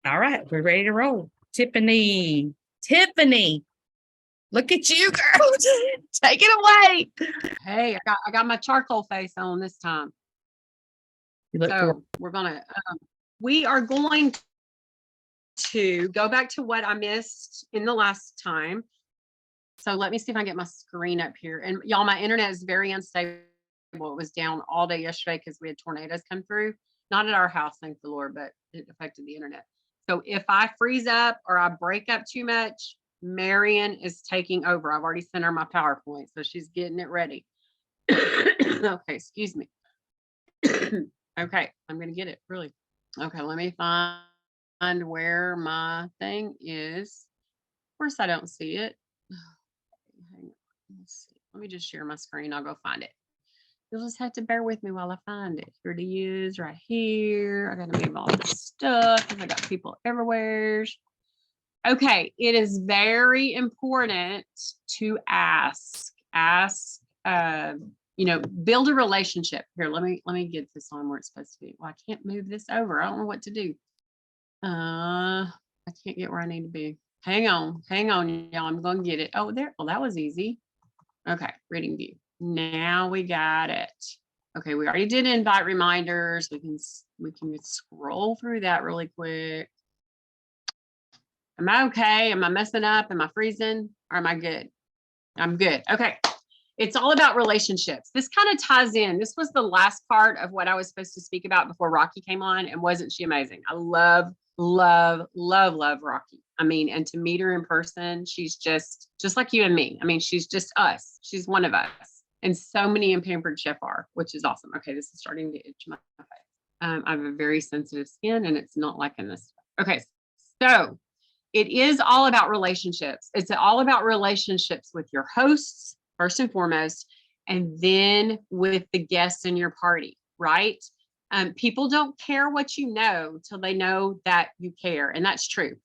All right, we're ready to roll. Tiffany, look at you, girl. Take it away. Hey, I got my charcoal face on this time. You look for So we are going to go back to what I missed in the last time. So let me see if I can get my screen up here. And y'all, my internet is very unstable. It was down all day yesterday because we had tornadoes come through. Not at our house, thank the Lord, but it affected the internet. So if I freeze up or I break up too much, Marion is taking over. I've already sent her my PowerPoint, so she's getting it ready. Okay, excuse me. Okay, I'm gonna get it really. Okay, let me find where my thing is. Of course, I don't see it. Hang on. Let's see. Let me just share my screen. I'll go find it. You'll just have to bear with me while I find it. Here it is, right here. I gotta move all this stuff because I got people everywhere. Okay, it is very important to build a relationship. Here, let me get this on where it's supposed to be. Well, I can't move this over. I don't know what to do. I can't get where I need to be. Hang on, y'all. I'm going to get it. Oh, there. Well, that was easy. Okay, reading view. Now we got it. Okay, we already did invite reminders. We can scroll through that really quick. Am I okay? Am I messing up? Am I freezing? Or am I good? I'm good. Okay. It's all about relationships. This kind of ties in. This was the last part of what I was supposed to speak about before Rocky came on. And wasn't she amazing? I love Rocky. I mean, and to meet her in person, she's just like you and me. I mean, she's just us. She's one of us. And so many in Pampered Chef are, which is awesome. Okay, this is starting to itch my face. I have a very sensitive skin and it's not liking this. Okay, so it is all about relationships. It's all about relationships with your hosts, first and foremost, and then with the guests in your party, right? People don't care what you know till they know that you care. And that's true.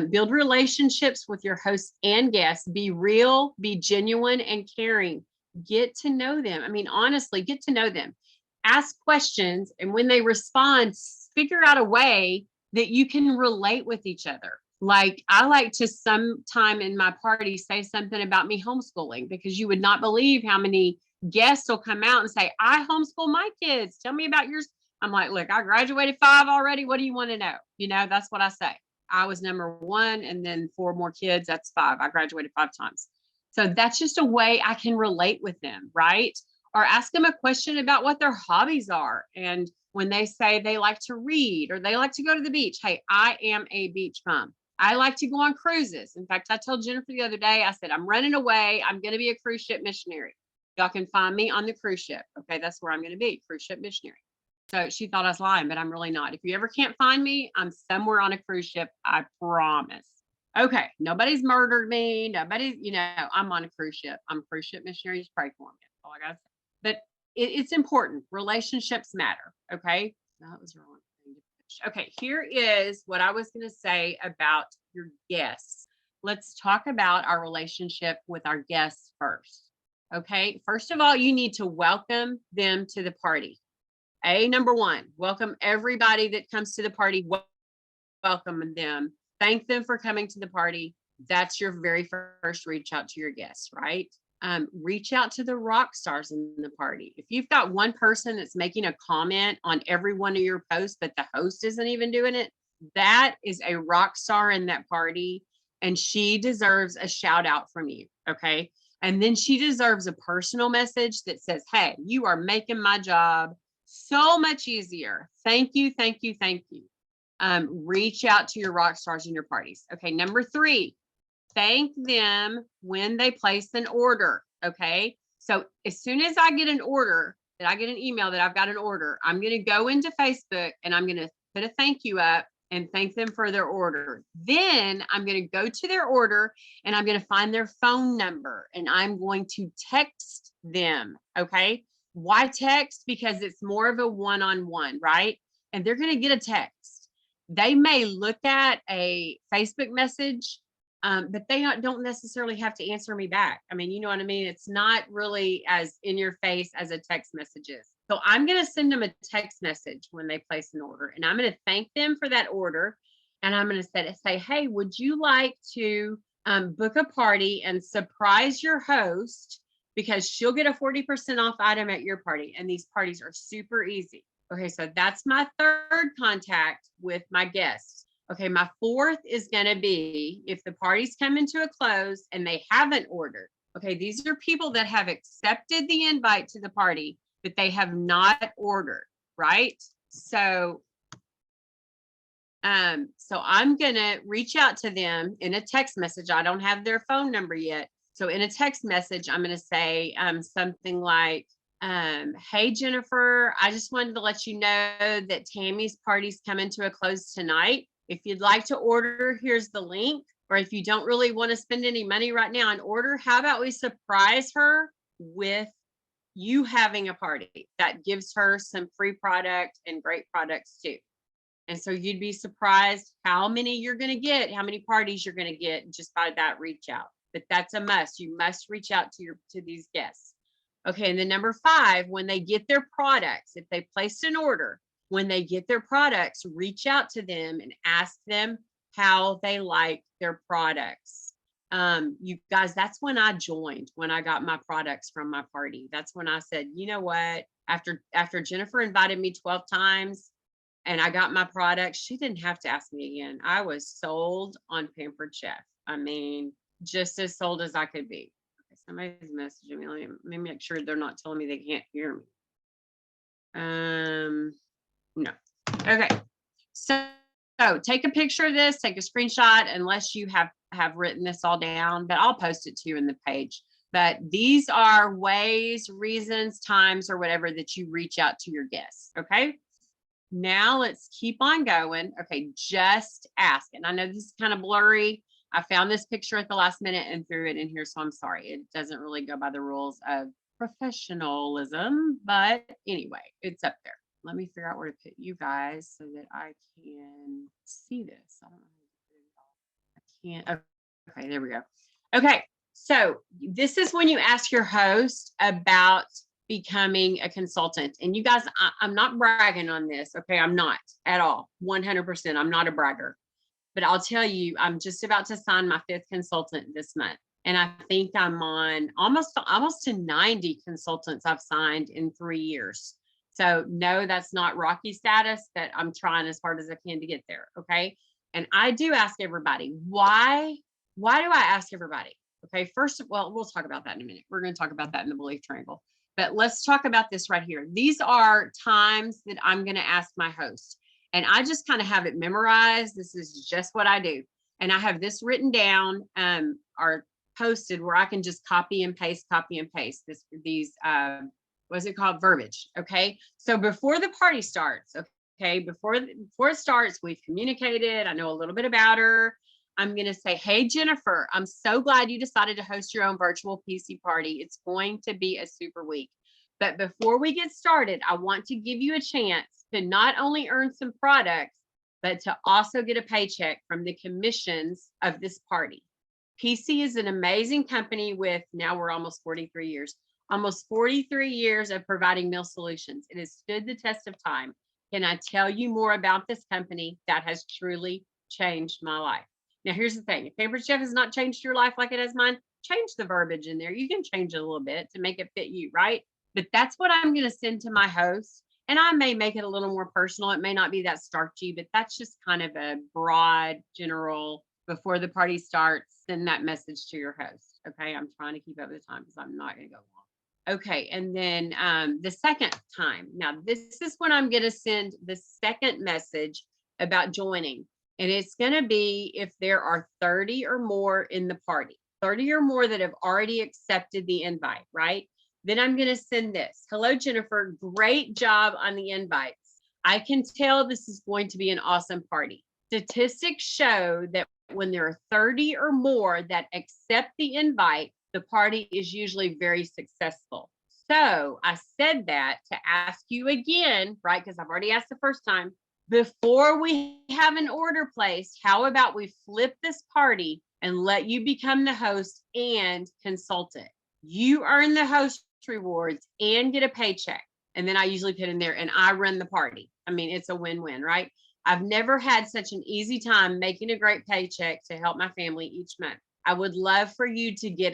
Build relationships with your hosts and guests. Be real, be genuine and caring. Get to know them. I mean, honestly, get to know them. Ask questions. And when they respond, figure out a way that you can relate with each other. Like I like to sometime in my party say something about me homeschooling, because you would not believe how many guests will come out and say, I homeschool my kids. Tell me about yours. I'm like, look, I graduated 5 already. What do you want to know? You know, that's what I say. I was number 1 and then 4 more kids. That's 5. I graduated 5 times. So that's just a way I can relate with them, right? Or ask them a question about what their hobbies are. And when they say they like to read or they like to go to the beach, hey, I am a beach mom. I like to go on cruises. In fact, I told Jennifer the other day, I said, I'm running away. I'm going to be a cruise ship missionary. Y'all can find me on the cruise ship. Okay, that's where I'm going to be, cruise ship missionary. So she thought I was lying, but I'm really not. If you ever can't find me, I'm somewhere on a cruise ship. I promise. Okay, nobody's murdered me. Nobody's, I'm on a cruise ship. I'm a cruise ship missionary. Just pray for me. That's all I got to say. But it's important. Relationships matter. Okay, that was wrong. Okay, here is what I was going to say about your guests. Let's talk about our relationship with our guests first. Okay, first of all, you need to welcome them to the party. Number 1, welcome everybody that comes to the party. Welcome them. Thank them for coming to the party. That's your very first reach out to your guests, right? Reach out to the rock stars in the party. If you've got one person that's making a comment on every one of your posts, but the host isn't even doing it, that is a rock star in that party. And she deserves a shout out from you. Okay. And then she deserves a personal message that says, hey, you are making my job so much easier. Thank you. Thank you. Thank you. Reach out to your rock stars in your parties. Okay. Number 3, thank them when they place an order. Okay. So as soon as I get an order, that I get an email that I've got an order, I'm going to go into Facebook and I'm going to put a thank you up and thank them for their order. Then I'm going to go to their order and I'm going to find their phone number and I'm going to text them. Okay. Why text? Because it's more of a one-on-one, right? And they're going to get a text. They may look at a Facebook message, but they don't necessarily have to answer me back. I mean, you know what I mean? It's not really as in your face as a text message is. So I'm going to send them a text message when they place an order, and I'm going to thank them for that order. And I'm going to say, hey, would you like to book a party and surprise your host, because she'll get a 40% off item at your party. And these parties are super easy. Okay, so that's my third contact with my guests. Okay, my fourth is going to be if the party's coming to a close and they haven't ordered. Okay, these are people that have accepted the invite to the party, but they have not ordered, right? So I'm gonna reach out to them in a text message. I don't have their phone number yet. So in a text message, I'm gonna say something like, hey, Jennifer, I just wanted to let you know that Tammy's party's coming to a close tonight. If you'd like to order, here's the link. Or if you don't really want to spend any money right now on order, how about we surprise her with you having a party that gives her some free product and great products too. And so you'd be surprised how many you're going to get, how many parties you're going to get just by that reach out. But that's a must. You must reach out to these guests. Okay, and then number 5, when they get their products, if they placed an order, when they get their products, reach out to them and ask them how they like their products. You guys, that's when I joined, when I got my products from my party. That's when I said, you know what, after Jennifer invited me 12 times and I got my products, she didn't have to ask me again. I was sold on Pampered Chef. I mean, just as sold as I could be. Okay, somebody's messaging me. Let me make sure they're not telling me they can't hear me. No. Okay. So take a picture of this, take a screenshot, unless you have written this all down, but I'll post it to you in the page. But these are ways, reasons, times, or whatever that you reach out to your guests. Okay. Now let's keep on going. Okay, just ask. And I know this is kind of blurry. I found this picture at the last minute and threw it in here, so I'm sorry. It doesn't really go by the rules of professionalism, but anyway, it's up there. Let me figure out where to put you guys so that I can see this. I don't know. I can't. Okay, there we go. Okay, so this is when you ask your host about becoming a consultant. And you guys, I'm not bragging on this. Okay, I'm not at all. 100%. I'm not a bragger. But I'll tell you, I'm just about to sign my 5th consultant this month. And I think I'm on almost to 90 consultants I've signed in 3 years. So no, that's not Rocky status, but I'm trying as hard as I can to get there. Okay. And I do ask everybody, why do I ask everybody? Okay. First, well, we'll talk about that in a minute. We're going to talk about that in the belief triangle. But let's talk about this right here. These are times that I'm going to ask my host. And I just kind of have it memorized. This is just what I do. And I have this written down or posted where I can just copy and paste these, what's it called? Verbiage. Okay. So before the party starts, okay, before it starts, we've communicated. I know a little bit about her. I'm going to say, hey, Jennifer, I'm so glad you decided to host your own virtual PC party. It's going to be a super week. But before we get started, I want to give you a chance to not only earn some products, but to also get a paycheck from the commissions of this party. PC is an amazing company with, now we're almost 43 years of providing meal solutions. It has stood the test of time. Can I tell you more about this company that has truly changed my life? Now, here's the thing. If Pampered Chef has not changed your life like it has mine, change the verbiage in there. You can change it a little bit to make it fit you, right? But that's what I'm going to send to my host. And I may make it a little more personal. It may not be that starchy, but that's just kind of a broad, general, before the party starts, send that message to your host. Okay. I'm trying to keep up with the time because I'm not going to go long. Okay. And then the second time. Now, this is when I'm going to send the second message about joining. And it's going to be if there are 30 or more in the party, 30 or more that have already accepted the invite, right? Then I'm going to send this. Hello, Jennifer. Great job on the invites. I can tell this is going to be an awesome party. Statistics show that when there are 30 or more that accept the invite, the party is usually very successful. So I said that to ask you again, right? Because I've already asked the first time. Before we have an order placed, how about we flip this party and let you become the host and consultant? You earn the host rewards and get a paycheck. And then I usually put in there and I run the party. I mean, it's a win-win, right? I've never had such an easy time making a great paycheck to help my family each month. I would love for you to get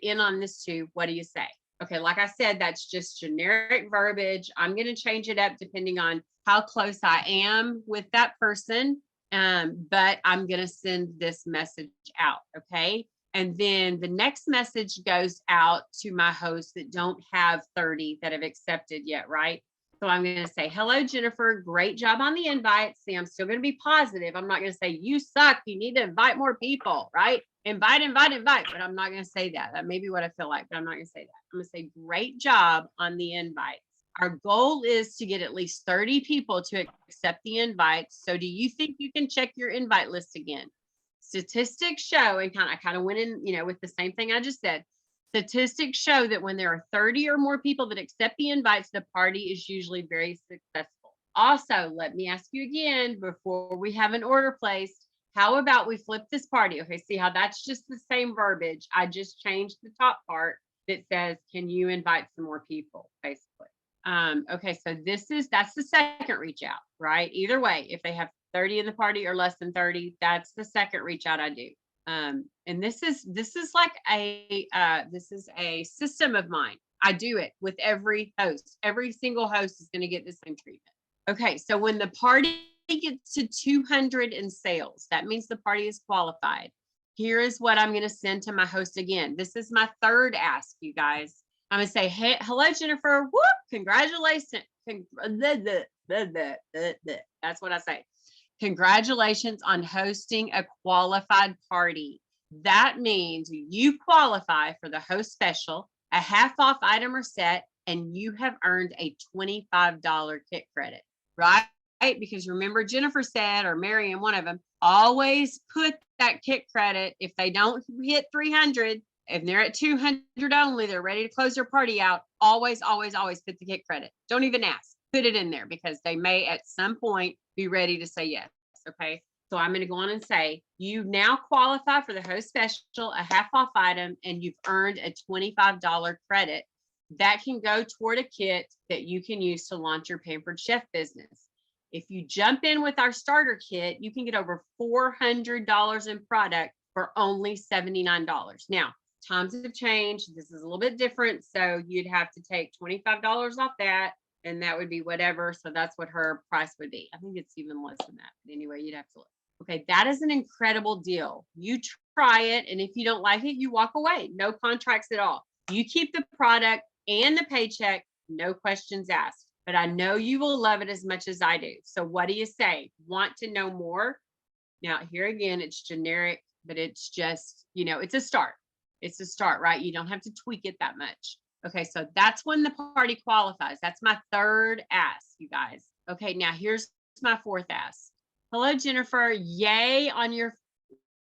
in on this too. What do you say? Okay, like I said, that's just generic verbiage. I'm going to change it up depending on how close I am with that person. But I'm going to send this message out. Okay. And then the next message goes out to my hosts that don't have 30 that have accepted yet, right? So I'm going to say, hello, Jennifer. Great job on the invite. See, I'm still going to be positive. I'm not going to say, you suck. You need to invite more people, right? Invite. But I'm not going to say that. That may be what I feel like, but I'm not going to say that. I'm going to say, great job on the invite. Our goal is to get at least 30 people to accept the invite. So do you think you can check your invite list again? Statistics show, and I kind of went in, with the same thing I just said. Statistics show that when there are 30 or more people that accept the invites, the party is usually very successful. Also, let me ask you again, before we have an order placed, how about we flip this party? Okay, see how that's just the same verbiage. I just changed the top part that says, can you invite some more people, basically. Okay, so that's the second reach out, right? Either way, if they have 30 in the party or less than 30, that's the second reach out I do. And this is like this is a system of mine. I do it with every host. Every single host is going to get the same treatment. Okay, so when the party gets to 200 in sales, that means the party is qualified. Here is what I'm going to send to my host again. This is my third ask, you guys. I'm going to say, hey, hello, Jennifer. Whoop, congratulations. That's what I say. Congratulations on hosting a qualified party. That means you qualify for the host special, a half off item or set, and you have earned a $25 kit credit, right? Because remember, Jennifer said, or Marion, one of them, always put that kit credit. If they don't hit 300, if they're at 200 only, they're ready to close their party out. Always put the kit credit. Don't even ask. Put it in there because they may at some point be ready to say yes. Okay. So I'm going to go on and say, you now qualify for the host special, a half off item, and you've earned a $25 credit that can go toward a kit that you can use to launch your Pampered Chef business. If you jump in with our starter kit, you can get over $400 in product for only $79. Now, times have changed. This is a little bit different. So you'd have to take $25 off that, and that would be whatever. So that's what her price would be. I think it's even less than that. But anyway, you'd have to look. Okay, that is an incredible deal. You try it, and if you don't like it, you walk away. No contracts at all. You keep the product and the paycheck, no questions asked. But I know you will love it as much as I do. So what do you say? Want to know more? Now, here again, it's generic, but it's just, it's a start. It's a start, right? You don't have to tweak it that much. Okay, so that's when the party qualifies. That's my third ask, you guys. Okay, now here's my fourth ask. Hello, Jennifer. Yay on your,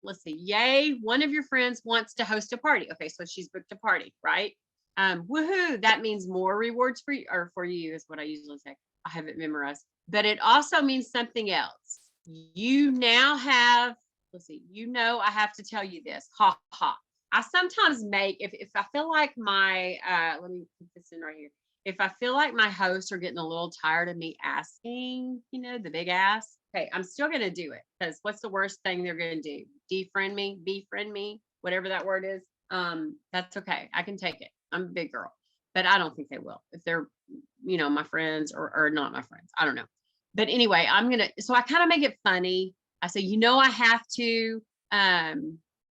let's see, yay, one of your friends wants to host a party. Okay, so she's booked a party, right? Woohoo, that means more rewards for you, or for you is what I usually say. I have it memorized. But it also means something else. You now have, let's see, I have to tell you this. Ha ha. I sometimes make, if I feel like my, let me put this in right here. If I feel like my hosts are getting a little tired of me asking, the big ask, okay, I'm still going to do it, because what's the worst thing they're going to do? Defriend me, befriend me, whatever that word is. That's okay. I can take it. I'm a big girl, but I don't think they will if they're, my friends or not my friends. I don't know. But anyway, so I kind of make it funny. I say, I have to,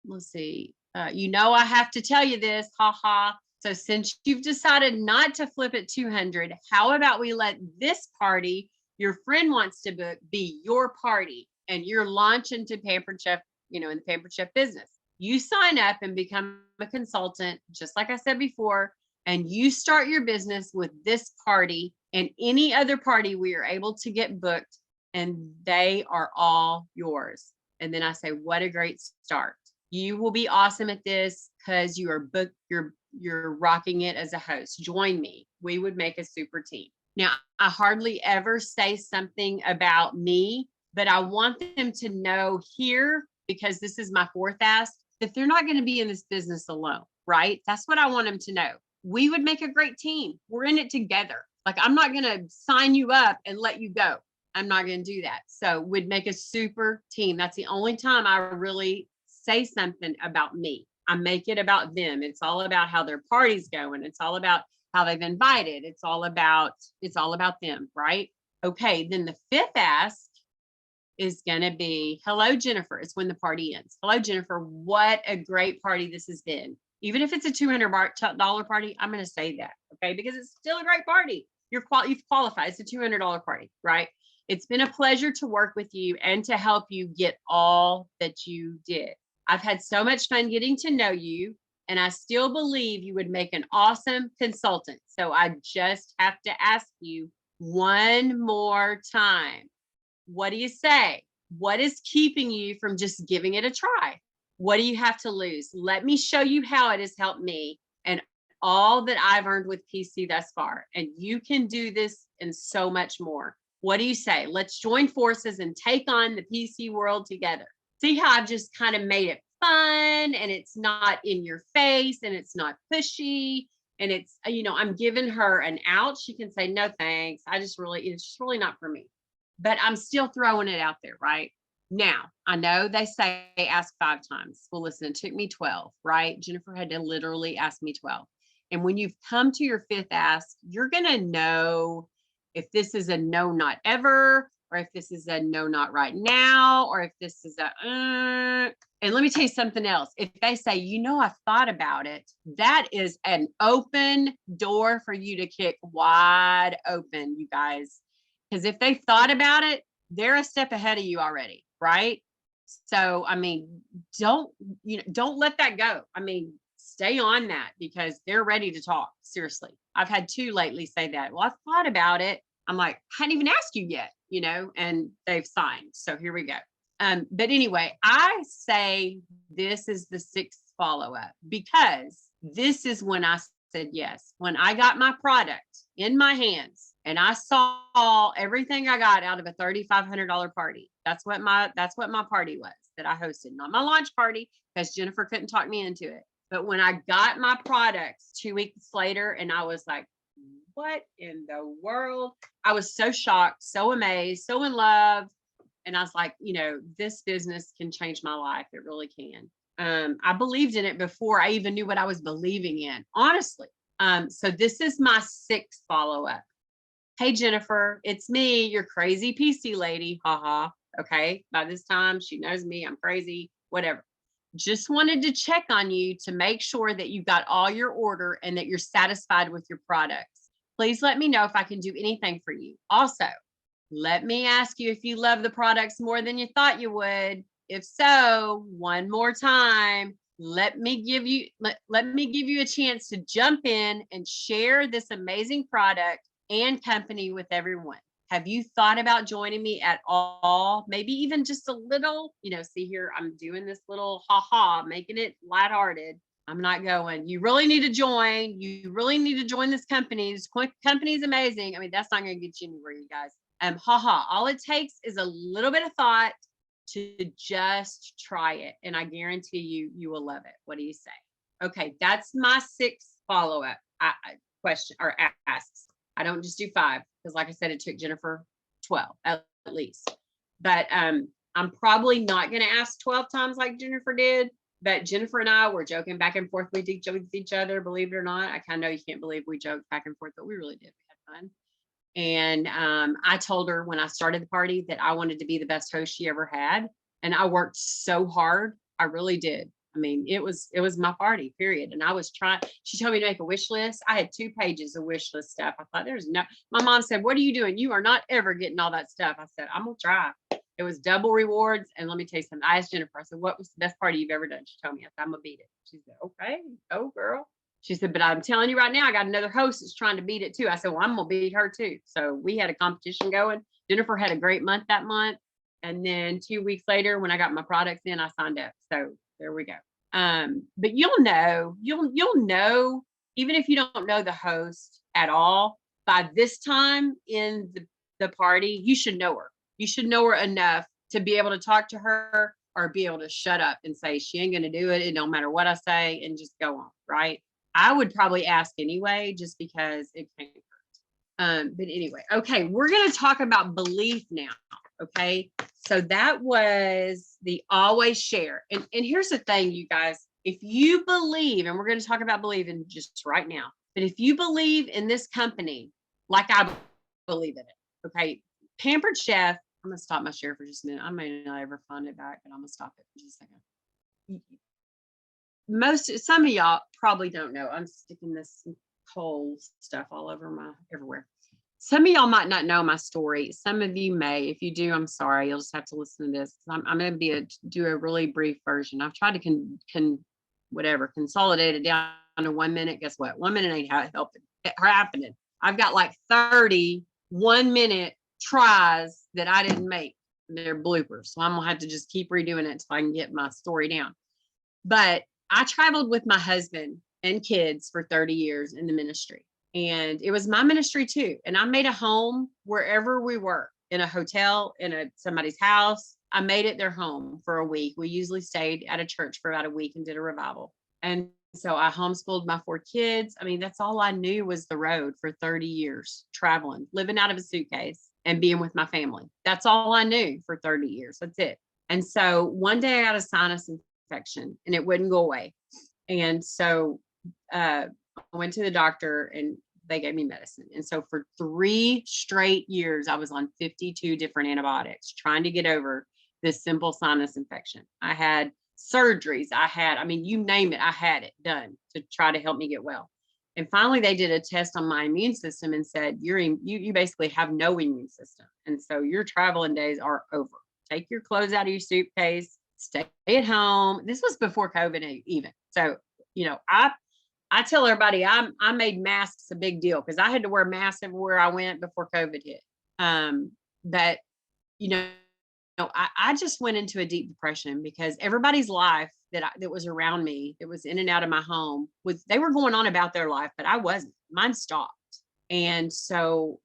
let's see. I have to tell you this, ha. So since you've decided not to flip at 200, how about we let this party your friend wants to book be your party, and you're launching to Pampered Chef, in the Pampered Chef business. You sign up and become a consultant, just like I said before, and you start your business with this party and any other party we are able to get booked, and they are all yours. And then I say, what a great start. You will be awesome at this because you are booked, you're rocking it as a host. Join me. We would make a super team. Now, I hardly ever say something about me, but I want them to know here, because this is my fourth ask, that they're not going to be in this business alone, right? That's what I want them to know. We would make a great team. We're in it together. Like, I'm not going to sign you up and let you go. I'm not going to do that. So we'd make a super team. That's the only time I really say something about me. I make it about them. It's all about how their party's going. It's all about how they've invited. It's all about them, right? Okay, then the fifth ask is going to be, hello, Jennifer. It's when the party ends. Hello, Jennifer. What a great party this has been. Even if it's a $200 party, I'm going to say that, okay? Because it's still a great party. You've qualified. It's a $200 party, right? It's been a pleasure to work with you and to help you get all that you did. I've had so much fun getting to know you, and I still believe you would make an awesome consultant. So I just have to ask you one more time. What do you say? What is keeping you from just giving it a try? What do you have to lose? Let me show you how it has helped me and all that I've earned with PC thus far. And you can do this and so much more. What do you say? Let's join forces and take on the PC world together. See how I've just kind of made it fun, and it's not in your face, and it's not pushy, and it's, I'm giving her an out. She can say, no, thanks. It's just really not for me. But I'm still throwing it out there, right? Now, I know they say ask 5 times. Well, listen, it took me 12, right? Jennifer had to literally ask me 12. And when you've come to your 5th ask, you're going to know if this is a no, not ever, or if this is a no, not right now, or if this is and let me tell you something else. If they say, I've thought about it, that is an open door for you to kick wide open, you guys. Because if they thought about it, they're a step ahead of you already, right? So, don't let that go. Stay on that because they're ready to talk. Seriously. I've had 2 lately say that. Well, I've thought about it. I'm like, I hadn't even asked you yet, and they've signed. So here we go. But anyway, I say this is the 6th follow-up because this is when I said yes. When I got my product in my hands and I saw everything I got out of a $3,500 party. That's what my party was that I hosted, not my launch party because Jennifer couldn't talk me into it. But when I got my products 2 weeks later, and I was like, what in the world? I was so shocked, so amazed, so in love. And I was like, this business can change my life. It really can. I believed in it before I even knew what I was believing in, honestly. So this is my 6th follow-up. Hey, Jennifer, it's me, your crazy PC lady. Haha. Okay. By this time, she knows me. I'm crazy, whatever. Just wanted to check on you to make sure that you got all your order and that you're satisfied with your products. Please let me know if I can do anything for you. Also, let me ask you if you love the products more than you thought you would. If so, one more time, let me give you a chance to jump in and share this amazing product and company with everyone. Have you thought about joining me at all? Maybe even just a little, see here, I'm doing this little making it lighthearted. I'm not going, you really need to join. You really need to join this company. This company is amazing. That's not going to get you anywhere, you guys. All it takes is a little bit of thought to just try it. And I guarantee you will love it. What do you say? Okay, that's my 6th follow-up question or asks. I don't just do 5 because like I said, it took Jennifer 12 at least. But I'm probably not going to ask 12 times like Jennifer did. But Jennifer and I were joking back and forth with each other, believe it or not. I kind of know you can't believe we joked back and forth, but we really did. We had fun. And I told her when I started the party that I wanted to be the best host she ever had. And I worked so hard. I really did. It was my party, period. And I was trying, she told me to make a wish list. I had 2 pages of wish list stuff. I thought my mom said, what are you doing? You are not ever getting all that stuff. I said, I'm going to try. It was double rewards. And let me tell you something. I asked Jennifer, I said, what was the best party you've ever done? She told me, I said, I'm going to beat it. She said, okay, go girl. She said, but I'm telling you right now, I got another host that's trying to beat it too. I said, well, I'm going to beat her too. So we had a competition going. Jennifer had a great month that month. And then 2 weeks later, when I got my products in, I signed up. So there we go. But you'll know, even if you don't know the host at all, by this time in the party, you should know her. You should know her enough to be able to talk to her or be able to shut up and say, she ain't going to do it. It don't matter what I say, and just go on. Right. I would probably ask anyway, just because it can't hurt. But anyway, okay, we're going to talk about belief now. Okay. So that was the always share. And here's the thing, you guys, if you believe, and we're going to talk about believing just right now, but if you believe in this company, like I believe in it, okay, Pampered Chef, I'm going to stop my share for just a minute. I may not ever find it back, but I'm going to stop it for just a second. Some of y'all probably don't know. I'm sticking this coal stuff all over everywhere. Some of y'all might not know my story. Some of you may. If you do, I'm sorry. You'll just have to listen to this. I'm going to do a really brief version. I've tried to consolidate it down to 1 minute. Guess what? 1 minute ain't happening. I've got like 30 1-minute tries that I didn't make. They're bloopers. So I'm going to have to just keep redoing it until I can get my story down. But I traveled with my husband and kids for 30 years in the ministry. And it was my ministry too. And I made a home wherever we were, in a hotel, in somebody's house. I made it their home for a week. We usually stayed at a church for about a week and did a revival. And so I homeschooled my 4 kids. I mean, that's all I knew was the road for 30 years, traveling, living out of a suitcase and being with my family. That's all I knew for 30 years. That's it. And so one day I got a sinus infection and it wouldn't go away. And so I went to the doctor and they gave me medicine. And so for 3 straight years, I was on 52 different antibiotics trying to get over this simple sinus infection. I had surgeries. You name it, I had it done to try to help me get well. And finally, they did a test on my immune system and said, you basically have no immune system. And so your traveling days are over. Take your clothes out of your suitcase, stay at home. This was before COVID even. So, I tell everybody I made masks a big deal because I had to wear masks everywhere I went before COVID hit. But I just went into a deep depression because everybody's life that was around me, that was in and out of my home, they were going on about their life, but I wasn't. Mine stopped. And so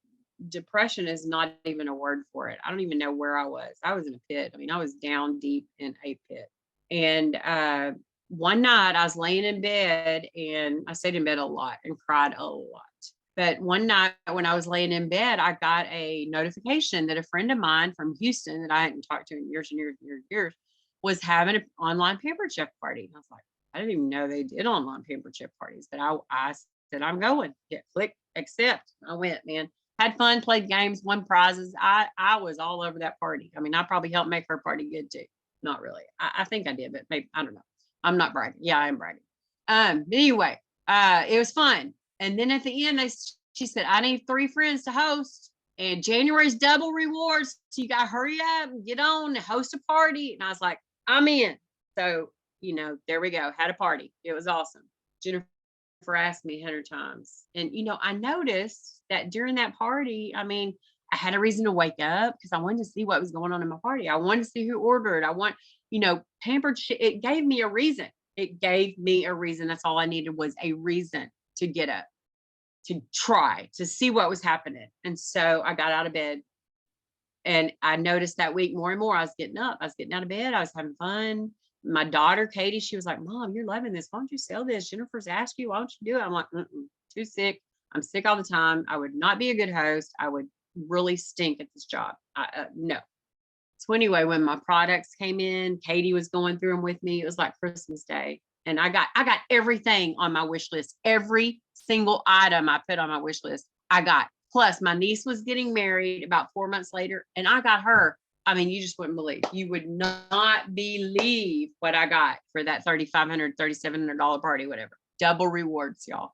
depression is not even a word for it. I don't even know where I was. I was in a pit. I mean, I was down deep in a pit. And one night I was laying in bed, and I stayed in bed a lot and cried a lot. But one night when I was laying in bed, I got a notification that a friend of mine from Houston that I hadn't talked to in years and years and years and years was having an online Pampered Chef party. And I was like, I didn't even know they did online Pampered Chef parties. But I said, I'm going. Hit click, accept. I went, man. Had fun, played games, won prizes. I was all over that party. I mean, I probably helped make her party good too. Not really. I think I did, but maybe, I don't know. I'm not bragging. Yeah, I am bragging. Anyway, it was fun. And then at the end, she said, I need 3 friends to host. And January's double rewards. So you got to hurry up and get on and host a party. And I was like, I'm in. So, there we go. Had a party. It was awesome. Jennifer asked me 100 times. And, I noticed that during that party, I had a reason to wake up because I wanted to see what was going on in my party. I wanted to see who ordered. I want, Pampered. It gave me a reason. It gave me a reason. That's all I needed was a reason to get up, to try to see what was happening. And so I got out of bed, and I noticed that week more and more, I was getting up, I was getting out of bed. I was having fun. My daughter, Katie, she was like, Mom, you're loving this. Why don't you sell this? Jennifer's asked you, why don't you do it? I'm like, too sick. I'm sick all the time. I would not be a good host. I would really stink at this job. No. So anyway, when my products came in, Katie was going through them with me. It was like Christmas Day. And I got everything on my wish list. Every single item I put on my wish list, I got. Plus, my niece was getting married about 4 months later, and I got her. I mean, you just wouldn't believe. You would not believe what I got for that $3,500, $3,700 party, whatever. Double rewards, y'all.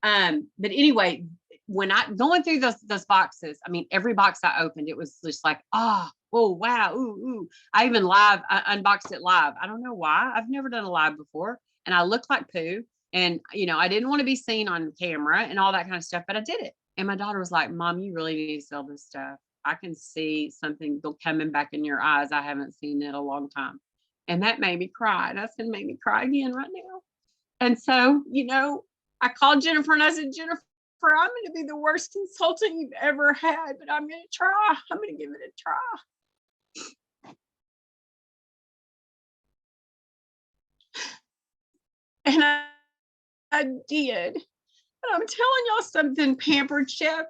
But anyway, when I going through those boxes, every box I opened, it was just like, oh wow, ooh. I unboxed it live. I don't know why. I've never done a live before, and I looked like poo. And I didn't want to be seen on camera and all that kind of stuff, but I did it. And my daughter was like, Mom, you really need to sell this stuff. I can see something coming back in your eyes I haven't seen in a long time. And that made me cry. That's going to make me cry again right now. And so, I called Jennifer and I said, Jennifer, I'm going to be the worst consultant you've ever had, but I'm going to try. I'm going to give it a try. And I did. And I'm telling y'all something, Pampered Chef.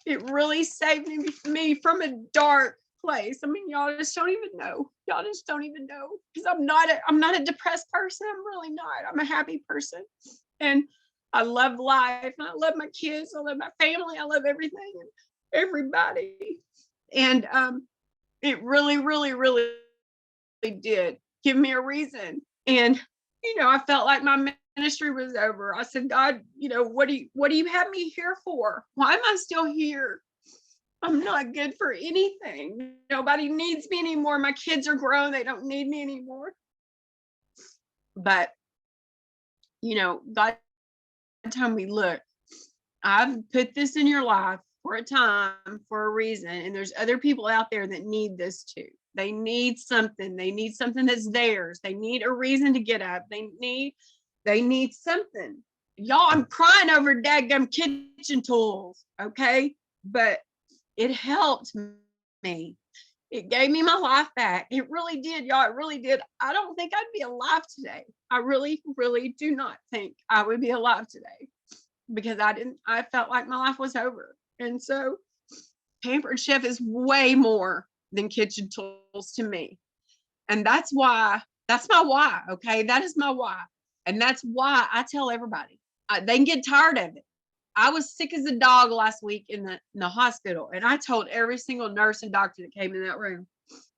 It really saved me from a dark place. I mean, y'all just don't even know. Y'all just don't even know, because I'm not a depressed person. I'm really not. I'm a happy person, and I love life, and I love my kids. I love my family. I love everything and everybody. And it really, really, really did give me a reason. And I felt like my ministry was over. I said, God, what do you have me here for? Why am I still here? I'm not good for anything. Nobody needs me anymore. My kids are grown. They don't need me anymore. But, God told me, look, I've put this in your life for a time, for a reason. And there's other people out there that need this too. They need something. They need something that's theirs. They need a reason to get up. They need something. Y'all, I'm crying over daggum kitchen tools. Okay. But it helped me. It gave me my life back. It really did, y'all. It really did. I don't think I'd be alive today. I really, really do not think I would be alive today, because I felt like my life was over. And so Pampered Chef is way more than kitchen tools to me. And that's my why. Okay. That is my why. And that's why I tell everybody, they can get tired of it. I was sick as a dog last week in the hospital, and I told every single nurse and doctor that came in that room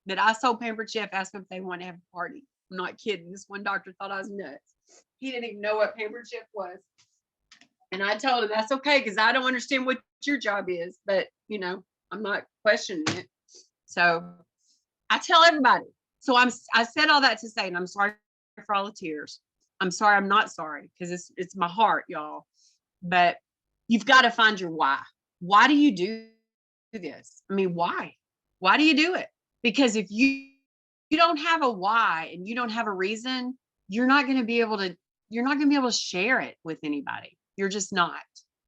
that I saw Pampered Chef, asked them if they wanted to have a party. I'm not kidding. This one doctor thought I was nuts. He didn't even know what Pampered Chef was. And I told him that's okay, because I don't understand what your job is, but I'm not questioning it. So I tell everybody. So I said all that to say, and I'm sorry for all the tears. I'm sorry. I'm not sorry, because it's my heart, y'all. But you've got to find your why. Why do you do this? I mean, why? Why do you do it? Because if you don't have a why and you don't have a reason, you're not going to be able to share it with anybody. You're just not.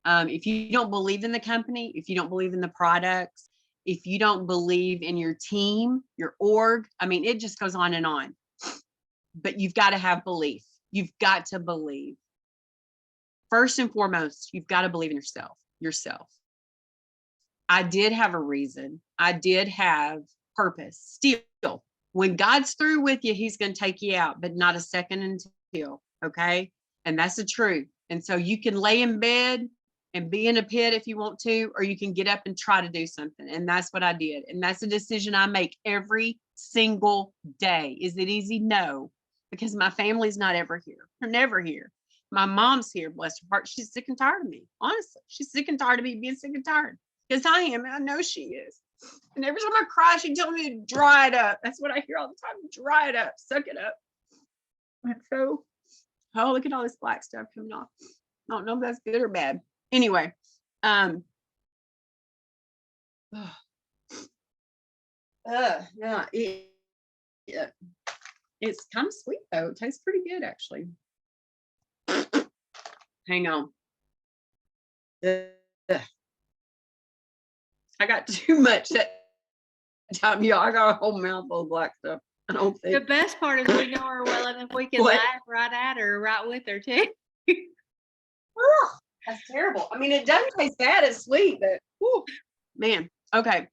If you don't believe in the company, if you don't believe in the products, if you don't believe in your team, your org, I mean, it just goes on and on. But you've got to have belief. You've got to believe. First and foremost, you've got to believe in yourself. I did have a reason. I did have purpose. Still, when God's through with you, he's going to take you out, but not a second until, okay? And that's the truth. And so you can lay in bed and be in a pit if you want to, or you can get up and try to do something. And that's what I did. And that's a decision I make every single day. Is it easy? No, because my family's not ever here. They're never here. My mom's here, bless her heart. She's sick and tired of me. Honestly, she's sick and tired of me being sick and tired, because I am, and I know she is. And every time I cry, she tells me to dry it up. That's what I hear all the time. Dry it up, suck it up. And so, oh, look at all this black stuff coming off. I don't know if that's good or bad. Anyway, yeah, it's kind of sweet though. It tastes pretty good actually. Hang on. I got too much that time, y'all. I got a whole mouthful of black stuff. I don't think. The best part is we know her well enough we can What? laugh right at her, right with her too. Ugh, that's terrible. I mean, it doesn't taste bad. It's sweet, but whew, man. Okay.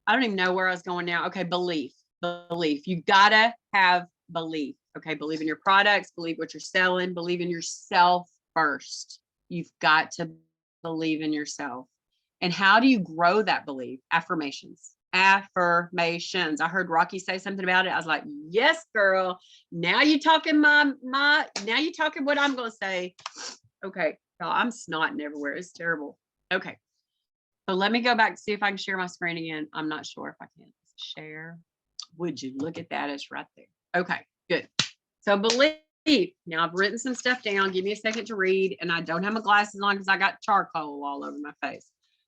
I don't even know where I was going now. Okay, belief. You gotta have belief. Okay, believe in your products, believe what you're selling, believe in yourself first. You've got to believe in yourself. And how do you grow that belief? Affirmations. I heard Rocky say something about it. I was like, yes, girl. Now you talking now you talking what I'm gonna say. Okay, y'all, I'm snotting everywhere. It's terrible. Okay. So let me go back and see if I can share my screen again. I'm not sure if I can share. Would you look at that? It's right there. Okay, good. So believe. Now I've written some stuff down. Give me a second to read. And I don't have my glasses on because I got charcoal all over my face.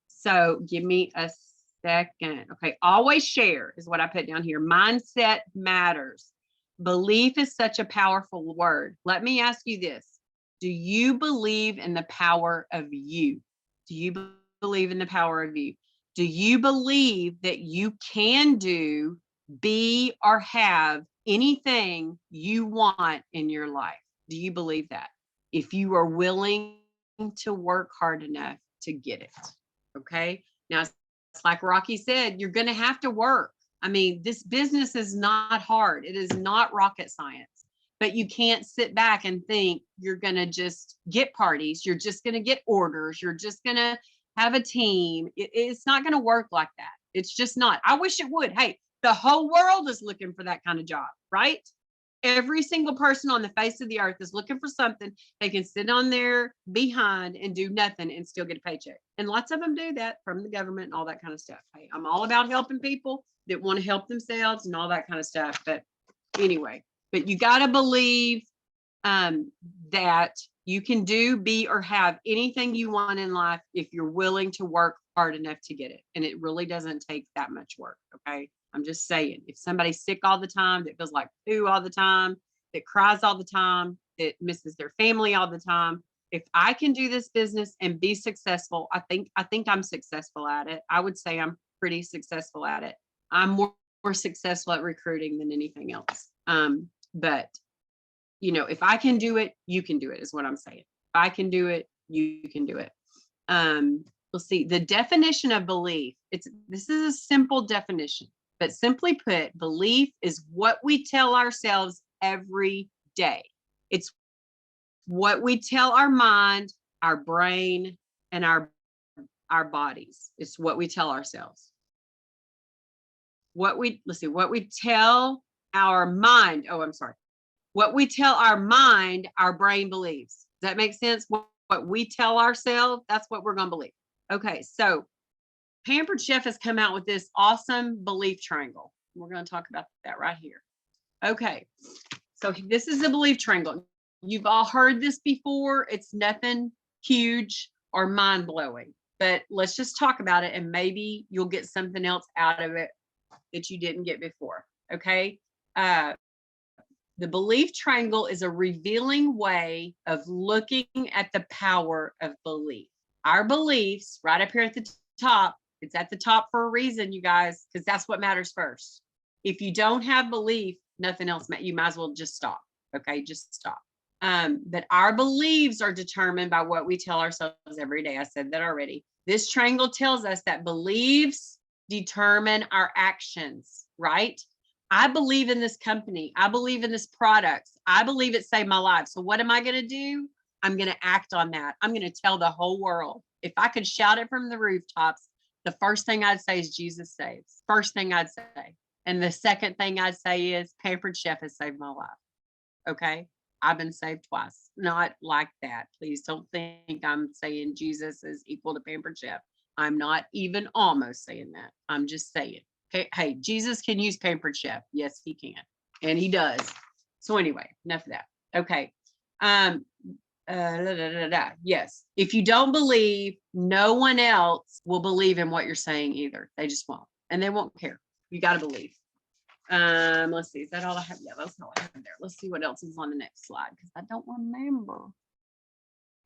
So give me a second. Okay, always share is what I put down here. Mindset matters. Belief is such a powerful word. Let me ask you this. Do you believe in the power of you? Do you believe in the power of you? Do you believe that you can do, be, or have anything you want in your life? Do you believe that? If you are willing to work hard enough to get it, okay? Now, it's like Rocky said, you're going to have to work. I mean, this business is not hard. It is not rocket science, but you can't sit back and think you're going to just get parties. You're just going to get orders. You're just going to have a team. It's not going to work like that. It's just not. I wish it would. Hey, the whole world is looking for that kind of job, right? Every single person on the face of the earth is looking for something they can sit on their behind and do nothing and still get a paycheck. And lots of them do that from the government and all that kind of stuff. Hey, I'm all about helping people that want to help themselves and all that kind of stuff. But anyway, but you got to believe that you can do, be, or have anything you want in life if you're willing to work hard enough to get it. And it really doesn't take that much work. Okay. I'm just saying, if somebody's sick all the time, that feels like poo all the time, that cries all the time, that misses their family all the time, if I can do this business and be successful, I think I'm successful at it. I would say I'm pretty successful at it. I'm more successful at recruiting than anything else. But you know, if I can do it, you can do it, is what I'm saying. If I can do it, you can do it. Let's see, the definition of belief. This is a simple definition, but simply put, belief is what we tell ourselves every day. It's what we tell our mind, our brain, and our bodies. It's what we tell ourselves. What we tell our mind. Oh, I'm sorry. What we tell our mind, our brain believes. Does that make sense? What we tell ourselves, that's what we're going to believe. Okay, so Pampered Chef has come out with this awesome belief triangle. We're going to talk about that right here. Okay, so this is the belief triangle. You've all heard this before. It's nothing huge or mind-blowing, but let's just talk about it and maybe you'll get something else out of it that you didn't get before. Okay. The belief triangle is a revealing way of looking at the power of belief. Our beliefs right up here at the top, it's at the top for a reason, you guys, because that's what matters first. If you don't have belief, nothing else, you might as well just stop. Okay, just stop. But our beliefs are determined by what we tell ourselves every day. I said that already. This triangle tells us that beliefs determine our actions, right? I believe in this company. I believe in this product. I believe it saved my life. So what am I going to do? I'm going to act on that. I'm going to tell the whole world. If I could shout it from the rooftops, the first thing I'd say is Jesus saves. First thing I'd say. And the second thing I'd say is Pampered Chef has saved my life. Okay. I've been saved twice. Not like that. Please don't think I'm saying Jesus is equal to Pampered Chef. I'm not even almost saying that. I'm just saying. Hey, Jesus can use Pampered Chef. Yes, he can. And he does. So anyway, enough of that. Okay. Yes. If you don't believe, no one else will believe in what you're saying either. They just won't. And they won't care. You got to believe. Let's see. Is that all I have? Yeah, that's all I have there. Let's see what else is on the next slide because I don't remember.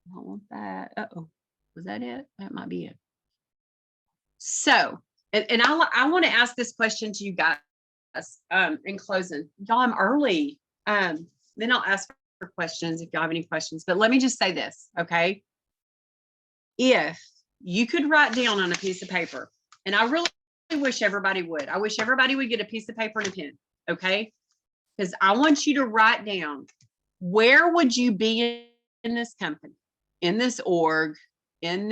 I don't want that. Uh-oh. Was that it? That might be it. So, and I want to ask this question to you guys in closing. Y'all, I'm early. Then I'll ask for questions if y'all have any questions. But let me just say this, okay? If you could write down on a piece of paper, and I really wish everybody would. I wish everybody would get a piece of paper and a pen, okay? Because I want you to write down, where would you be in this company, in this org, in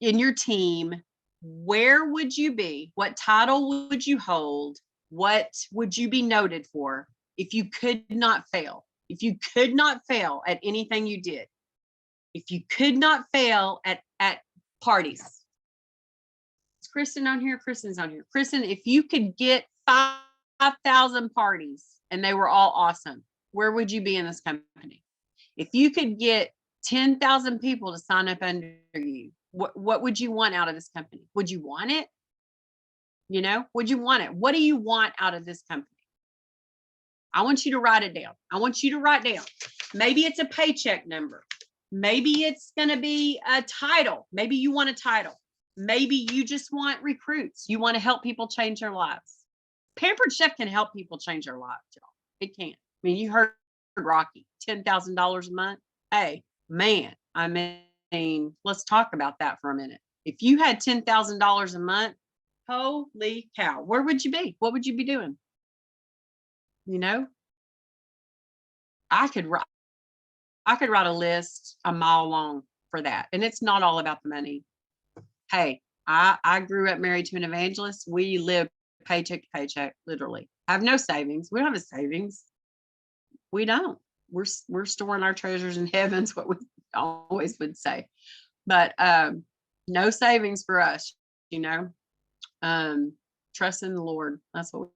your team? Where would you be? What title would you hold? What would you be noted for if you could not fail? If you could not fail at anything you did? If you could not fail at parties? Is Kristen on here? Kristen's on here. Kristen, if you could get 5,000 parties and they were all awesome, where would you be in this company? If you could get 10,000 people to sign up under you, what would you want out of this company? Would you want it? You know, would you want it? What do you want out of this company? I want you to write it down. I want you to write down. Maybe it's a paycheck number. Maybe it's going to be a title. Maybe you want a title. Maybe you just want recruits. You want to help people change their lives. Pampered Chef can help people change their lives, y'all. It can. I mean, you heard Rocky, $10,000 a month. Hey, man, I mean, let's talk about that for a minute. If you had $10,000 a month, holy cow, where would you be? What would you be doing? You know, I could write a list a mile long for that. And it's not all about the money. Hey, I grew up married to an evangelist. We live paycheck to paycheck, literally. I have no savings. We don't have a savings. We don't. We're storing our treasures in heaven's what we always would say. But no savings for us, you know. Trust in the Lord. That's what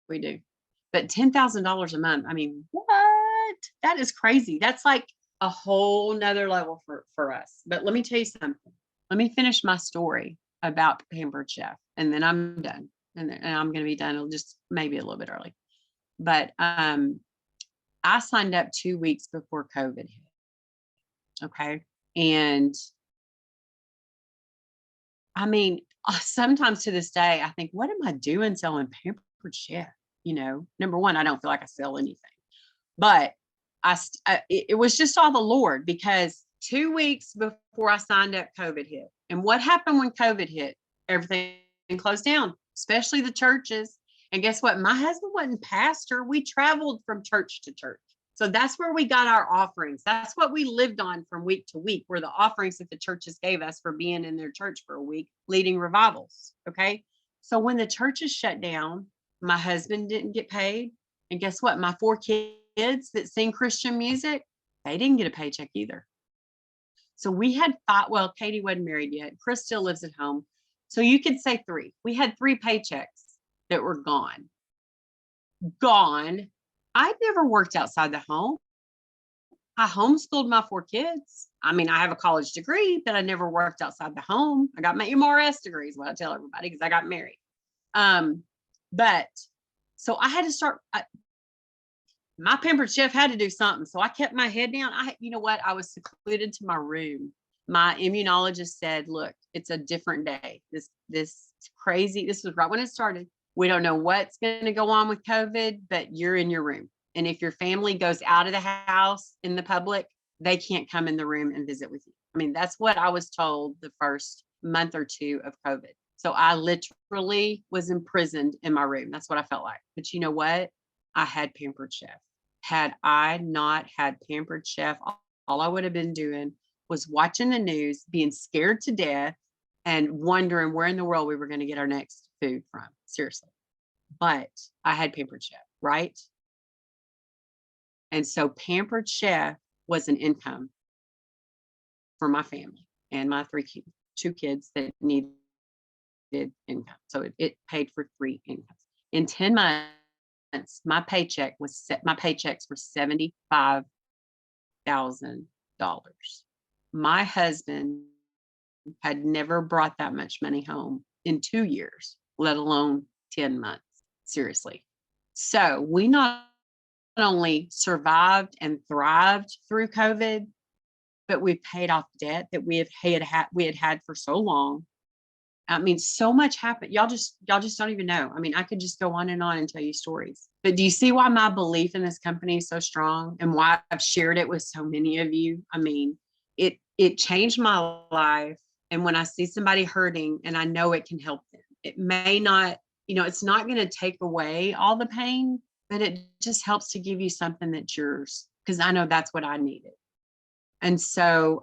we do. But $10,000 a month, I mean, what? That is crazy. That's like a whole nother level for us. But let me tell you something. Let me finish my story about Pampered Chef, and then I'm done. And I'm going to be done just maybe a little bit early. But I signed up 2 weeks before COVID hit. Okay. And I mean, sometimes to this day, I think, what am I doing selling Pampered Chef? You know, number one, I don't feel like I sell anything, but it was just all the Lord, because 2 weeks before I signed up, COVID hit. And what happened when COVID hit? Everything closed down, especially the churches. And guess what? My husband wasn't pastor. We traveled from church to church. So that's where we got our offerings. That's what we lived on from week to week, were the offerings that the churches gave us for being in their church for a week, leading revivals. Okay. So when the churches shut down, my husband didn't get paid. And guess what? My 4 kids that sing Christian music, they didn't get a paycheck either. So we had 5, well, Katie wasn't married yet. Chris still lives at home. So you could say 3. We had 3 paychecks that were gone. Gone. I'd never worked outside the home. I homeschooled my 4 kids. I mean, I have a college degree, but I never worked outside the home. I got my MRS degree, is what I tell everybody, because I got married. But so I had to start. My Pampered Chef had to do something. So I kept my head down. You know what? I was secluded to my room. My immunologist said, look, it's a different day. This crazy, this was right when it started. We don't know what's going to go on with COVID, but you're in your room. And if your family goes out of the house in the public, they can't come in the room and visit with you. I mean, that's what I was told the first month or 2 of COVID. So I literally was imprisoned in my room. That's what I felt like. But you know what? I had Pampered Chef. Had I not had Pampered Chef, all I would have been doing was watching the news, being scared to death, and wondering where in the world we were going to get our next food from. Seriously. But I had Pampered Chef, right? And so Pampered Chef was an income for my family and my 2 kids that needed income. So it paid for 3 incomes. In 10 months, my paychecks were $75,000. My husband had never brought that much money home in 2 years, let alone 10 months. Seriously. So we not only survived and thrived through COVID, but we paid off debt that we had had for so long. I mean, so much happened. Y'all just don't even know. I mean, I could just go on and tell you stories. But do you see why my belief in this company is so strong, and why I've shared it with so many of you? I mean, it changed my life. And when I see somebody hurting and I know it can help them, it may not, it's not going to take away all the pain, but it just helps to give you something that's yours, because I know that's what I needed. And so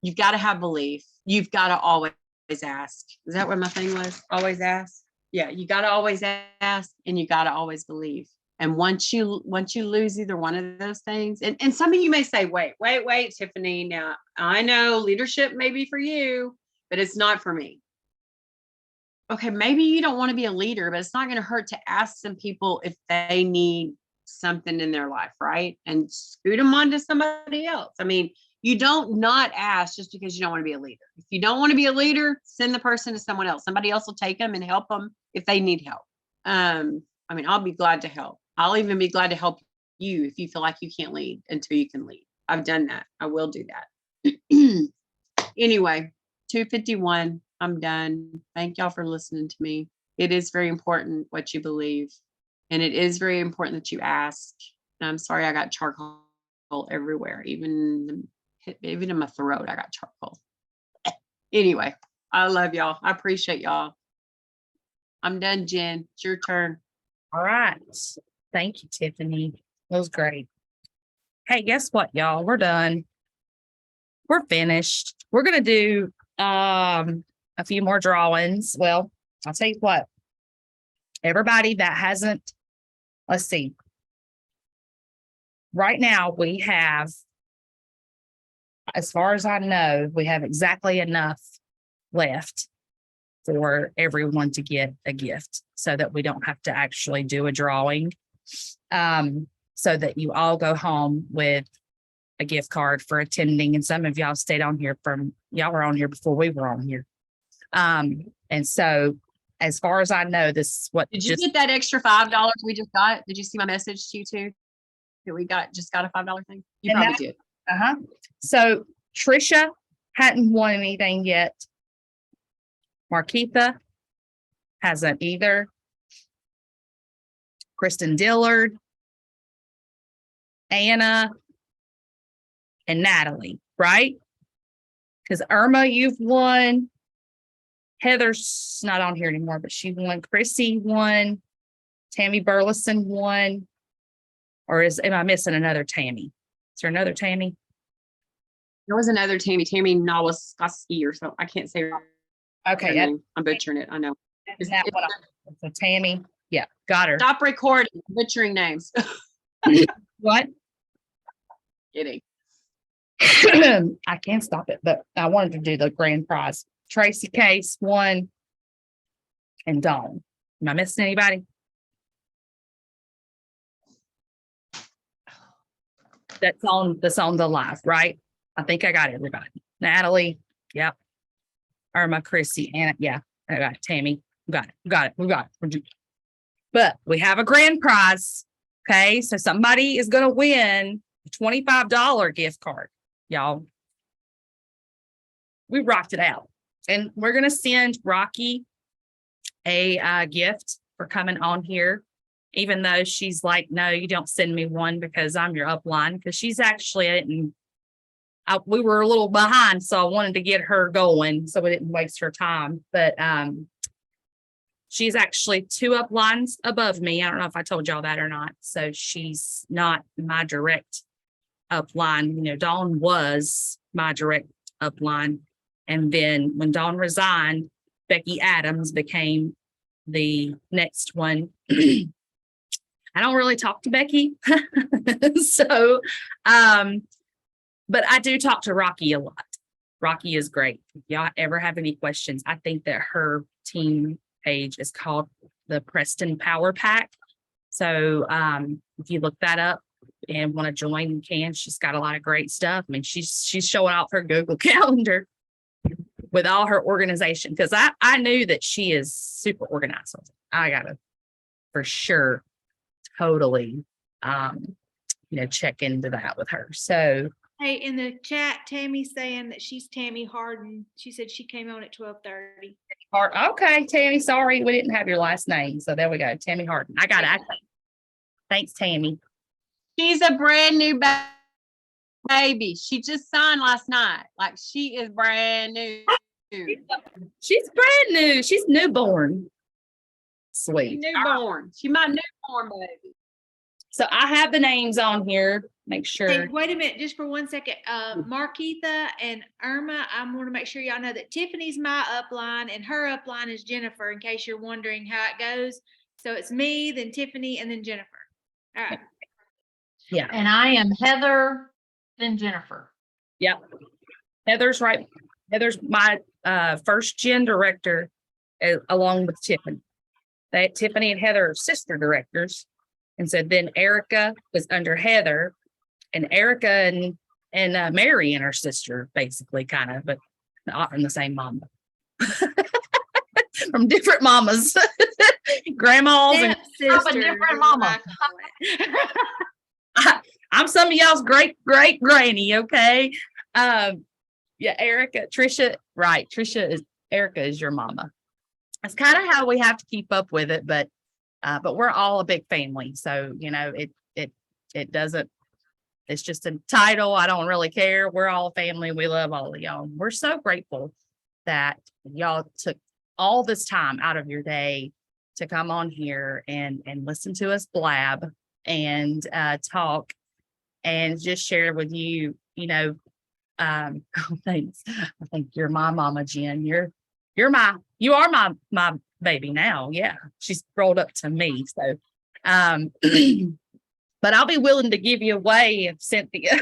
you've got to have belief. You've got to always ask. Is that what my thing was? Always ask. Yeah, you got to always ask, and you got to always believe. And once you lose either one of those things, and some of you may say, wait, Tiffany, now I know leadership may be for you, but it's not for me. Okay, maybe you don't want to be a leader, but it's not going to hurt to ask some people if they need something in their life, right? And scoot them on to somebody else. I mean, you don't not ask just because you don't want to be a leader. If you don't want to be a leader, send the person to someone else. Somebody else will take them and help them if they need help. I mean, I'll be glad to help. I'll even be glad to help you if you feel like you can't lead until you can lead. I've done that. I will do that. Anyway, 2:51. I'm done. Thank y'all for listening to me. It is very important what you believe. And it is very important that you ask. And I'm sorry I got charcoal everywhere. Even in my throat, I got charcoal. Anyway, I love y'all. I appreciate y'all. I'm done, Jen. It's your turn. All right. Thank you, Tiffany. That was great. Hey, guess what, y'all? We're done. We're finished. We're gonna do a few more drawings. Well, I'll tell you what. Everybody that hasn't, let's see. Right now we have, as far as I know, we have exactly enough left for everyone to get a gift so that we don't have to actually do a drawing. So that you all go home with a gift card for attending. And some of y'all stayed on here y'all were on here before we were on here. And so as far as I know, this is what Did you get that extra $5 we just got? Did you see my message to you too? That we just got a $5 thing? You And probably did. So Trisha hadn't won anything yet. Marquita hasn't either. Kristen Dillard, Anna, and Natalie, right? Because Irma, you've won. Heather's not on here anymore, but she won. Chrissy won. Tammy Burleson won. Or am I missing another Tammy? Is there another Tammy? There was another Tammy Nowaskoski or something. I can't say her Okay, name. I'm butchering it. I know. is that what so Tammy? Yeah, got her. Stop recording. Butchering names. What? Kidding. I can't stop it, but I wanted to do the grand prize. Tracy Case won, and Dawn. Am I missing anybody? That's on the live, right? I think I got everybody. Natalie, yep. Irma, Chrissy, Anna, yeah. I got it. Tammy, we got it. But we have a grand prize. Okay, so somebody is going to win a $25 gift card, y'all. We rocked it out. And we're going to send Rocky a gift for coming on here, even though she's like, no, you don't send me one because I'm your upline, because she's actually, we were a little behind, so I wanted to get her going so we didn't waste her time. But she's actually 2 uplines above me. I don't know if I told y'all that or not. So she's not my direct upline. You know, Dawn was my direct upline. And then when Dawn resigned, Becky Adams became the next one. I don't really talk to Becky. So, but I do talk to Rocky a lot. Rocky is great. If y'all ever have any questions, I think that her team page is called the Preston Power Pack. So if you look that up and want to join, you can. She's got a lot of great stuff. I mean, she's showing off her Google Calendar with all her organization, because I knew that she is super organized. So I gotta for sure totally check into that with her. So Hey, in the chat, Tammy's saying that she's Tammy Harden. She said she came on at 12:30. okay, Tammy, sorry we didn't have your last name. So there we go. Tammy Harden. I got it. Thanks, Tammy. She's a brand new baby. She just signed last night. Like, she is brand new. She's brand new. She's newborn. Sweet. Newborn. She my newborn baby. So I have the names on here. Make sure. Hey, wait a minute, just for 1 second. Marquita and Irma, I want to make sure y'all know that Tiffany's my upline and her upline is Jennifer, in case you're wondering how it goes. So it's me, then Tiffany, and then Jennifer. All right. Yeah. And I am Heather, then Jennifer. Yep. Heather's right. Heather's my first gen director, along with Tiffany. Tiffany and Heather are sister directors. And so then Erica was under Heather, and Erica and Marion are sister, basically, kind of, but not from the same mama. From different mamas. Grandmas and Sister, a different mama. I'm some of y'all's great granny, okay? Yeah, Erica, Trisha, right. Erica is your mama. That's kind of how we have to keep up with it, but we're all a big family. So, it doesn't, it's just a title. I don't really care. We're all family. We love all of y'all. We're so grateful that y'all took all this time out of your day to come on here and listen to us blab and talk and just share with you, thanks. I think you're my mama, Jen. You are my baby now. Yeah. She's rolled up to me. So but I'll be willing to give you away if Cynthia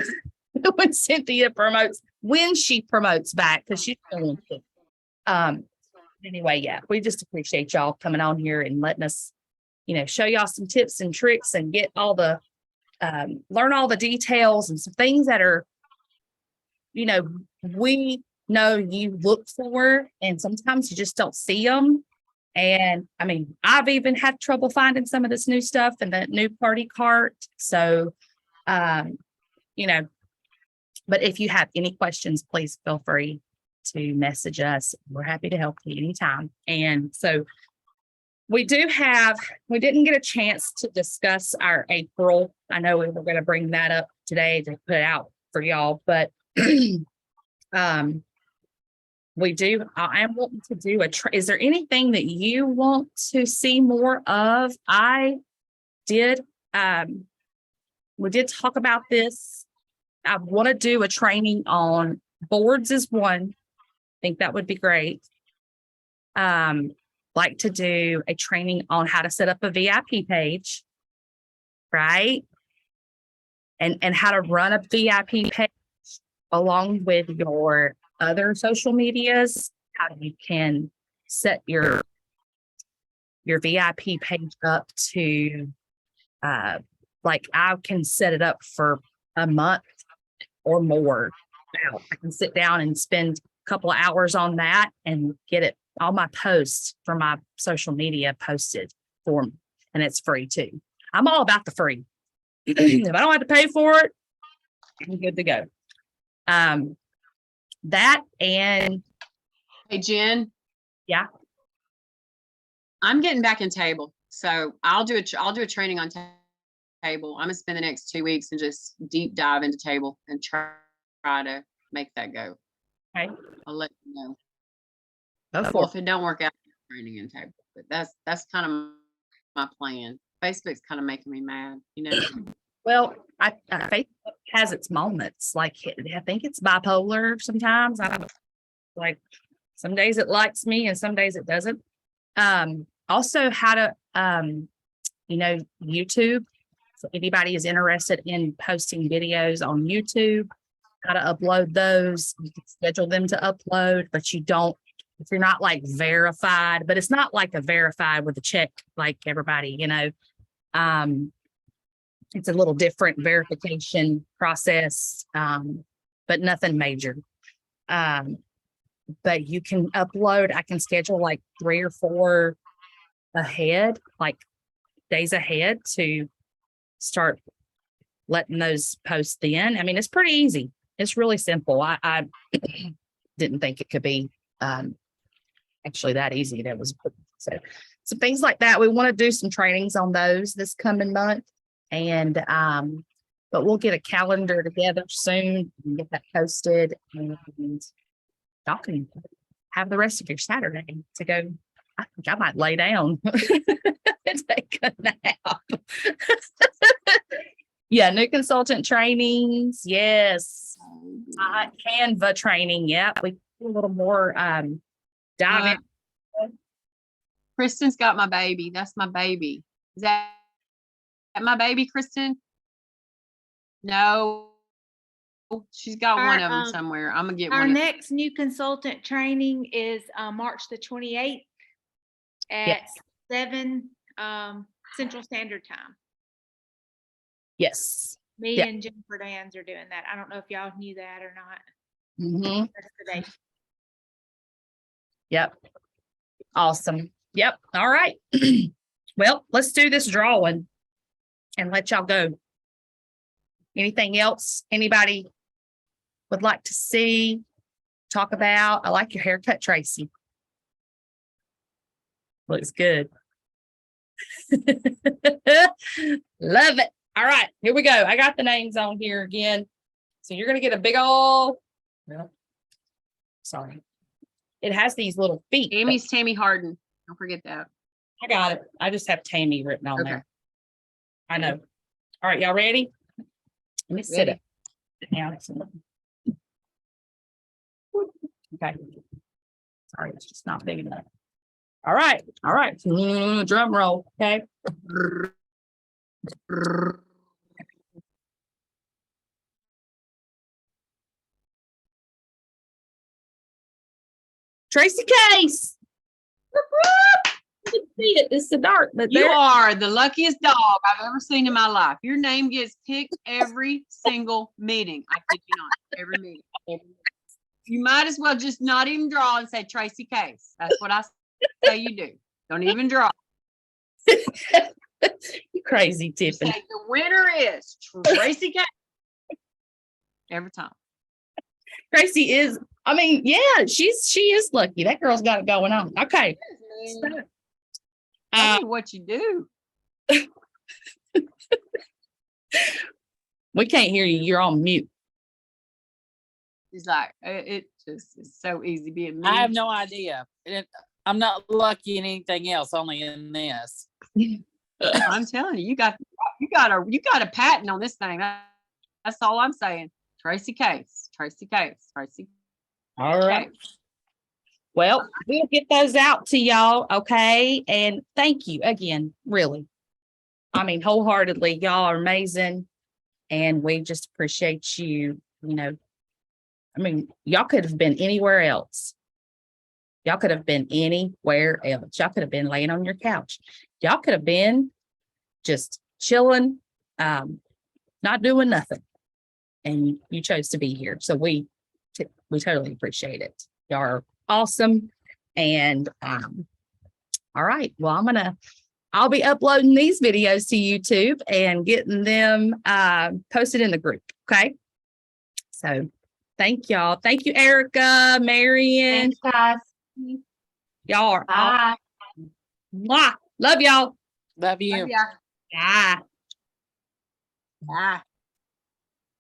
when she promotes back, because she's going to. Anyway, yeah, we just appreciate y'all coming on here and letting us, show y'all some tips and tricks and get all the learn all the details and some things that are, we know you look for, and sometimes you just don't see them. And I mean, I've even had trouble finding some of this new stuff and that new party cart. So, but if you have any questions, please feel free to message us. We're happy to help you anytime. And so we didn't get a chance to discuss our April. I know we were going to bring that up today to put out for y'all, but I am wanting to do is there anything that you want to see more of? We did talk about this. I want to do a training on boards is one. I think that would be great. Like to do a training on how to set up a VIP page, right? And how to run a VIP page along with your other social medias, how you can set your VIP page up to like I can set it up for a month or more. Now I can sit down and spend a couple of hours on that and get all my posts for my social media posted for me, and it's free too. I'm all about the free. If I don't have to pay for it, I'm good to go. That and Hey, Jen. Yeah. I'm getting back in table. So I'll do a training on table. I'm gonna spend the next 2 weeks and just deep dive into table and try to make that go. Okay. I'll let you know. Go Well, for if it don't work out, training in table. But that's kind of my plan. Facebook's kind of making me mad, Well, I Facebook has its moments. Like I think it's bipolar sometimes. I don't like some days it likes me and some days it doesn't. Also how to YouTube. So anybody is interested in posting videos on YouTube, how to upload those. You can schedule them to upload, but if you're not like verified, but it's not like a verified with a check like everybody, it's a little different verification process, but nothing major. But you can upload, I can schedule like 3 or 4 ahead, like days ahead to start letting those posts in. I mean, it's pretty easy. It's really simple. I didn't think it could be actually that easy. That was so things like that. We want to do some trainings on those this coming month. And but we'll get a calendar together soon and get that posted, and y'all can have the rest of your Saturday to go. I think I might lay down and take a nap. Yeah, new consultant trainings. Yes. Canva training. Yeah, we do a little more dive in. Kristen's got my baby. That's my baby. Is that my baby, Kristen? No. She's got one of them somewhere. I'm gonna get Our one. next new consultant training is March the 28th at 7 Central Standard Time. Yes. Me Yeah. and Jennifer Dans are doing that. I don't know if y'all knew that or not. Mm-hmm. That's the date. Yep. Awesome. Yep. All right. Well, let's do this drawing and let y'all go. Anything else anybody would like to see, talk about? I like your haircut, Tracy. Looks good. Love it. All right, here we go. I got the names on here again. So you're going to get a big old, well, sorry. it has these little feet. but Tammy's Tammy Harden. Don't forget that. I got it. I just have Tammy written on Okay. there. I know. All right, y'all ready? Let me sit Ready. it. Sit down. Okay. Sorry, it's just not big enough. All right, all right. Drum roll, okay? Tracy Case. You can see it. It's the dark, but You there. are the luckiest dog I've ever seen in my life. Your name gets picked every single meeting. I kid you not, every meeting. Every meeting. You might as well just not even draw and say Tracy Case. That's what I say you do. Don't even draw. You crazy, You say Tiffany. the winner is Tracy Case. Every time. Tracy is, I mean, yeah, she is lucky. That girl's got it going on. Okay. Tell Uh, me what you do. we can't hear you. You're on mute. It's like it just is so easy being me. I have no idea. I'm not lucky in anything else, only in this. I'm telling you, you got a patent on this thing. That's all I'm saying. Tracy Case, Tracy Case, Tracy All right. Case. Well, we'll get those out to y'all. Okay. And thank you again, really. I mean, wholeheartedly, y'all are amazing. And we just appreciate you. You know, I mean, y'all could have been anywhere else. Y'all could have been anywhere else. Y'all could have been laying on your couch. Y'all could have been just chilling, not doing nothing. And you chose to be here. So we totally appreciate it. Y'all are awesome. And all right. Well, I'll be uploading these videos to YouTube and getting them posted in the group. Okay. So thank y'all. Thank you, Erica, Marion. Thanks, guys. Y'all are Bye. Mwah. Love y'all. Love you. Yeah. Bye. Bye.